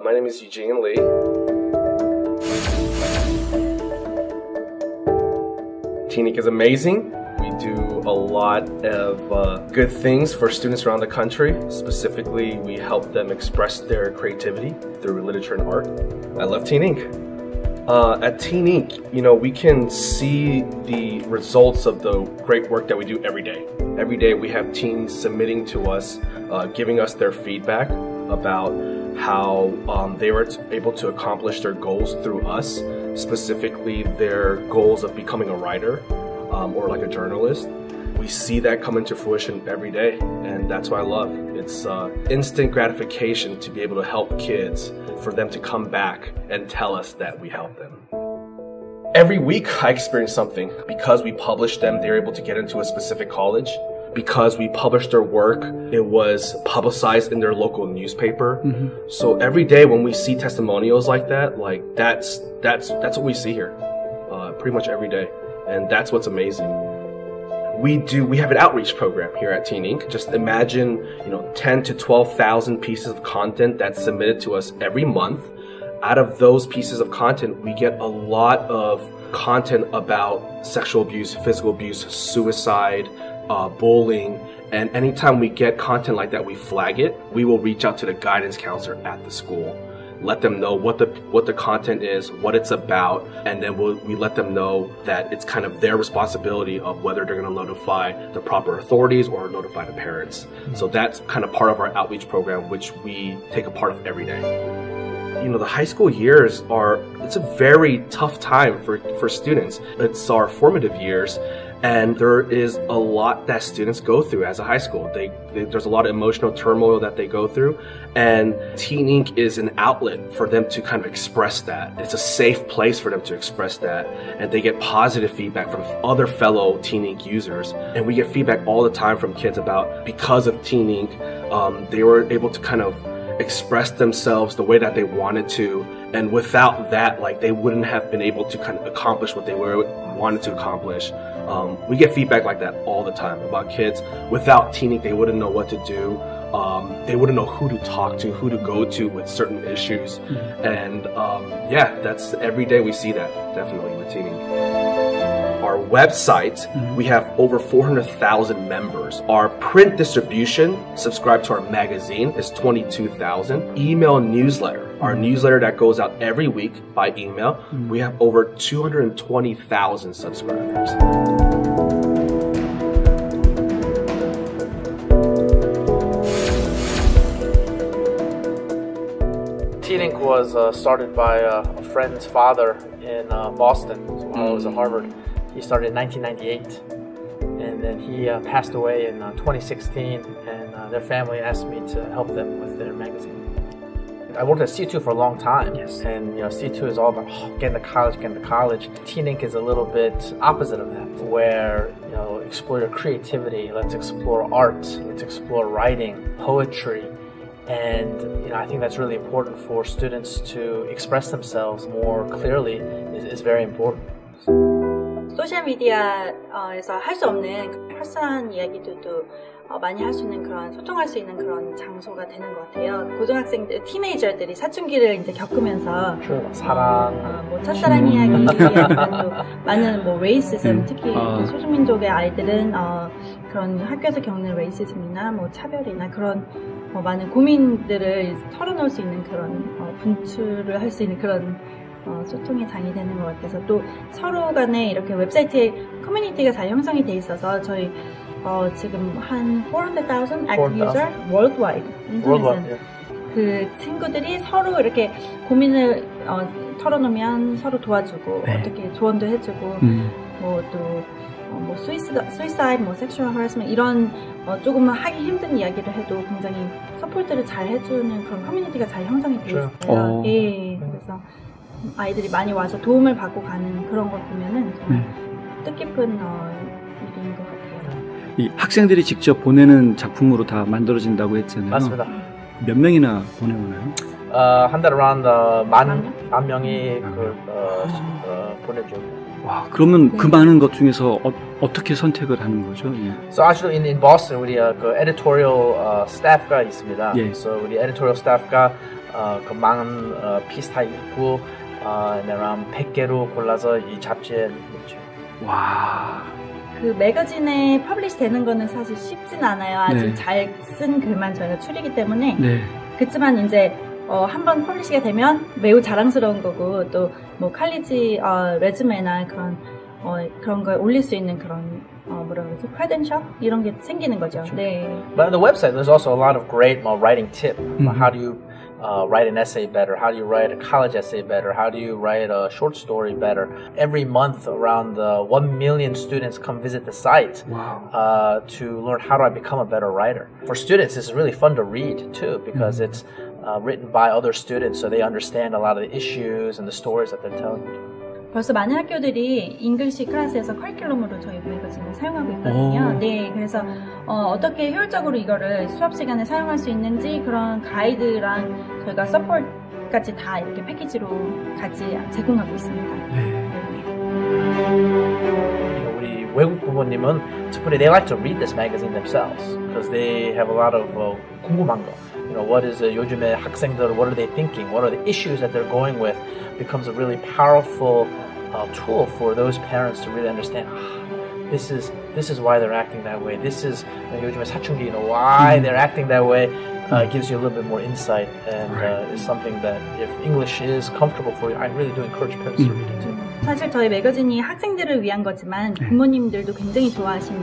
My name is Eugene Lee. Teen Inc. is amazing. We do a lot of good things for students around the country. Specifically, we help them express their creativity through literature and art. I love Teen Inc. At Teen Inc., we can see the results of the great work that we do every day. Every day we have teens submitting to us, giving us their feedback about how they were able to accomplish their goals through us, specifically their goals of becoming a writer or like a journalist. We see that come into fruition every day, and that's what I love. It's instant gratification to be able to help kids, for them to come back and tell us that we help them. Every week I experience something. Because we publish them, they're able to get into a specific college. Because we published their work, it was publicized in their local newspaper. So every day when we see testimonials like that, that's what we see here, pretty much every day, and that's what's amazing. We have an outreach program here at Teen Inc. Just imagine, 10 to 12,000 pieces of content that's submitted to us every month. Out of those pieces of content, we get a lot of content about sexual abuse, physical abuse, suicide, bullying, and anytime we get content like that, we flag it. We will reach out to the guidance counselor at the school, let them know what the content is, what it's about, and then we let them know that it's kind of their responsibility of whether they're going to notify the proper authorities or notify the parents. So that's kind of part of our outreach program, which we take a part of every day. The high school years it's a very tough time for students. It's our formative years, and there is a lot that students go through as a high school. There's a lot of emotional turmoil that they go through, and Teen Inc. is an outlet for them to kind of express that. It's a safe place for them to express that, and they get positive feedback from other fellow Teen Inc. users. And we get feedback all the time from kids about, because of Teen Inc., they were able to kind of express themselves the way that they wanted to, and without that, they wouldn't have been able to kind of accomplish what they wanted to accomplish. We get feedback like that all the time about kids. Without Teen Inc., they wouldn't know what to do. They wouldn't know who to talk to, who to go to with certain issues. And that's every day we see that, definitely, with Teen Inc. Our website, we have over 400,000 members. Our print distribution, subscribe to our magazine, is 22,000. Email newsletter, our newsletter that goes out every week by email, we have over 220,000 subscribers. Teen Inc. was started by a friend's father in Boston while I was at Harvard. He started in 1998, and then he passed away in 2016, and their family asked me to help them with their magazine. I worked at C2 for a long time, yes. And C2 is all about getting to college. Teen Inc. is a little bit opposite of that, where explore your creativity. Let's explore art. Let's explore writing, poetry. And I think that's really important for students to express themselves more clearly. Is very important. 소셜미디어에서 할 수 없는 퍼스널한 이야기들도 많이 할 수 있는 그런 소통할 수 있는 그런 장소가 되는 것 같아요. 고등학생들, 티네이저들이 사춘기를 이제 겪으면서 사랑, 첫사랑 이야기, 약간 또 많은 레이시즘, 특히 소수민족의 아이들은 그런 학교에서 겪는 레이시즘이나 차별이나 그런 많은 고민들을 털어놓을 수 있는 그런 분출을 할 수 있는 그런 소통의 장이 되는 것 같아서, 또 서로 간에 이렇게 웹사이트에 커뮤니티가 잘 형성이 돼 있어서 저희 지금 한 400,000 active user worldwide 인터넷은 그 친구들이 서로 이렇게 고민을 털어놓으면 서로 도와주고 어떻게 조언도 해주고 suicide, sexual harassment 이런 조금 하기 힘든 이야기를 해도 굉장히 서포트를 잘 해주는 그런 커뮤니티가 잘 형성이 돼 있어요. 예, 그래서 아이들이 많이 와서 도움을 받고 가는 그런 걸 보면은 정말 뜻깊은 일인 것 같아요. 이 학생들이 직접 보내는 작품으로 다 만들어진다고 했잖아요. 맞습니다. 몇 명이나 보내오나요? 한 달에 around 만 명이 보내죠. 와, 그러면 그 많은 것 중에서 어떻게 선택을 하는 거죠? 예. So actually in Boston 우리 그 editorial staff가 있습니다. 예. So 우리 editorial staff가 그 많은 피스 다 읽고 around 100개로 골라서 이 잡지에 넣죠. 와. 그 매거진에 퍼블리시 되는 거는 사실 쉽진 않아요. 아주 네. 잘 쓴 글만 저희가 추리기 때문에. 네. 그렇지만 이제 한번 퍼블리시가 되면 매우 자랑스러운 거고 또 뭐 칼리지 레즈메나 그런 걸 올릴 수 있는 그런 뭐라 그러지? credential 이런 게 생기는 거죠. 네. But on the website there's also a lot of great writing tip. How do you write an essay better? How do you write a college essay better? How do you write a short story better? Every month around 1 million students come visit the site to learn how do I become a better writer. For students it's really fun to read too because it's written by other students so they understand a lot of the issues and the stories that they're telling. 벌써 많은 학교들이 잉글리시 클래스에서 커리큘럼으로 저희 매거진을 사용하고 있거든요. 네, 그래서 어떻게 효율적으로 이거를 수업 시간에 사용할 수 있는지 그런 가이드랑 저희가 서포트까지 다 이렇게 패키지로 같이 제공하고 있습니다. 네. 우리 외국 부모님은 특별히 they like to read this magazine themselves because they have a lot of 궁금한 거. You know, what is 요즘에 학생들, what are they thinking? What are the issues that they're going with? Becomes a really powerful tool for those parents to really understand. This is why they're acting that way. This is 요즘에 사춘기, you know, why they're acting that way. Gives you a little bit more insight and is something that if English is comfortable for you, I really do encourage parents to read it too. 사실 저희 매거진이 학생들을 위한 거지만 부모님들도 굉장히 좋아하시는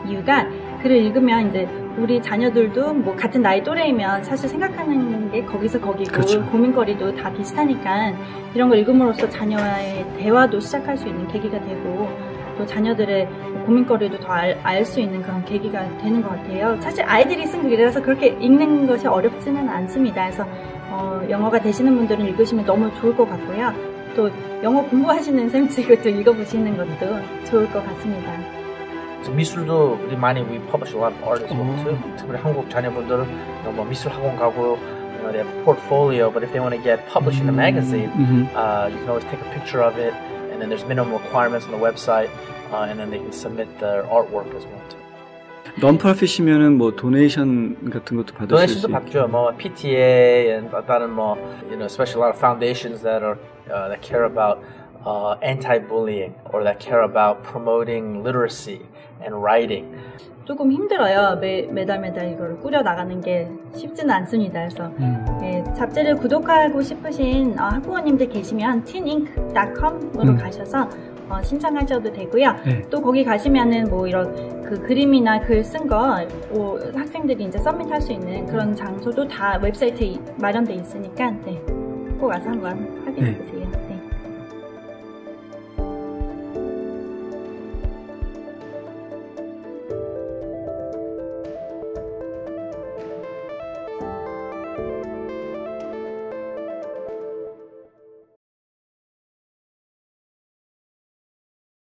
이유가 글을 읽으면 이제 우리 자녀들도 뭐 같은 나이 또래이면 사실 생각하는 게 거기서 거기고 그렇죠. 고민거리도 다 비슷하니까 이런 걸 읽음으로써 자녀와의 대화도 시작할 수 있는 계기가 되고 또 자녀들의 고민거리도 더 알 수 있는 그런 계기가 되는 것 같아요. 사실 아이들이 쓴 글이라서 그렇게 읽는 것이 어렵지는 않습니다. 그래서 영어가 되시는 분들은 읽으시면 너무 좋을 것 같고요. 또 영어 공부하시는 셈치고 또 읽어보시는 것도 좋을 것 같습니다. 미술도 우리 많이 we publish a lot of art as well too. 특별히 한국 자녀분들은 뭐 미술 학원 가고 they have a portfolio, but if they want to get published in a magazine, you can always take a picture of it, and then there's minimum requirements on the website, and then they can submit their artwork as well too. non-profit이면은 뭐 도네이션 같은 것도 받으실 수 도네이션도 받죠. 뭐 PTA and 다른 뭐 especially a lot of foundations that are that care about anti-bullying or that care about promoting literacy and writing. 조금 힘들어요. 매달 이걸 꾸려 나가는 게 쉽지는 않습니다. 그래서 예, 잡지를 구독하고 싶으신 학부모님들 계시면 teenink.com으로 가셔서 신청하셔도 되고요. 또 거기 가시면은 뭐 이런 그 그림이나 글 쓴 거 학생들이 이제 서밋할 수 있는 그런 장소도 다 웹사이트에 마련돼 있으니까 네, 꼭 와서 한번 확인해 보세요.